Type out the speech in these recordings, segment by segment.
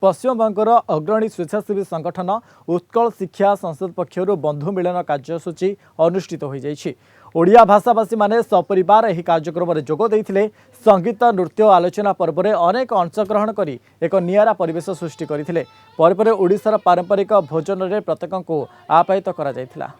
पश्चिमबंगर अग्रणी स्वेच्छासेवी संगठन उत्कल शिक्षा संसद पक्षर बंधु मिलन कार्यसूची अनुष्ठित हो जाइछि। ओडिया भाषाभाषी माने सपरिवार एही कार्यक्रम में जोग देइथिले। संगीत नृत्य आलोचना पर्व में अनेक अंशग्रहण करी एक नियारा परिवेश सृष्टि करथिले। पर ओडिशार पारंपरिक भोजन रे प्रत्येक को आप्यायित करा जायथिला।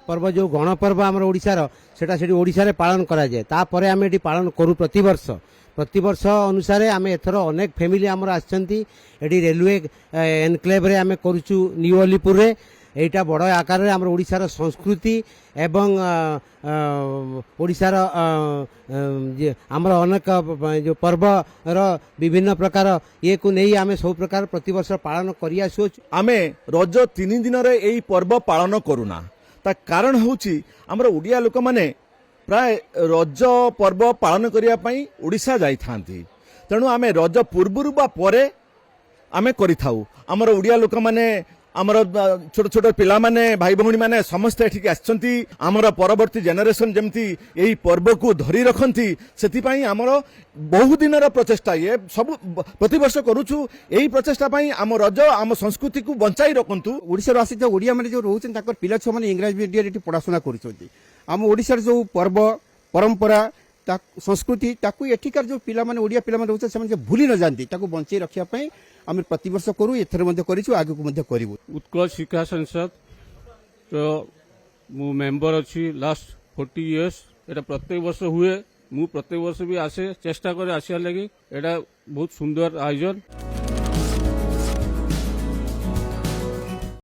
पर्व जो गणपर्व आम ओडिशार सेटा सेठी ओडिशा रे पालन करा जाय। तापर आम एटी पालन करू प्रतिवर्ष अनुसार आम एथर अनेक फैमिली आमर आछंती। एटी रेलवे एनक्लेव रे आम करूछु न्यू अलीपुर रे। एटा बड़ आकार रे आमर ओडिशार संस्कृति एवं ओडिशार आमर अनेक जो पर्व रो विभिन्न प्रकार ये को नहीं आम सब प्रकार प्रतिवर्ष पालन करि आसु। आमे रज 3 दिन रे एई पर्व पालन करूना। ता कारण होची आमर ओडिया लोक माने प्राय रज पर्व पालन करिया पई ओडिशा जाई थांती। तेणु आमे रज पूर्वरु बा परे आमे करि थाउ। आमर ओडिया लोक माने आमर छोट छोट पिला माने भाई भौणी माने समस्त एठिक आछंती। आमर परवर्ती जनरेशन जेमती एही पर्व को धरी रखंती सेति पई आमर बहु दिनर प्रचेष्टा ये सब प्रतिवर्ष करूछु। एही प्रचेष्टा पई आम रज आम संस्कृति को बंचाई रखंतु। ओडिसा आसी जो ओडिया माने जो रहउछन ताकर पिला छ माने इंग्लिश मीडियम एटी पढाशुना करूछथि। आम ओडिसार जो पर्व परंपरा संस्कृति ताकू एठिकार जो पिला माने ओडिया पिला माने रहउछन से माने भूली न जानती ताकू बंचाई रखिया पई आम प्रतिवर्ष करू। एथर मध्ये करिछु आगु मध्ये करिवु। उत्कल शिक्षा संसद तो मु मेंबर अछि लास्ट 40 इयर्स। एटा प्रत्येक वर्ष हुए। मु प्रत्येक वर्ष भी आसे चेष्टा करे आसिया लगी। एटा बहुत सुंदर आयोजन।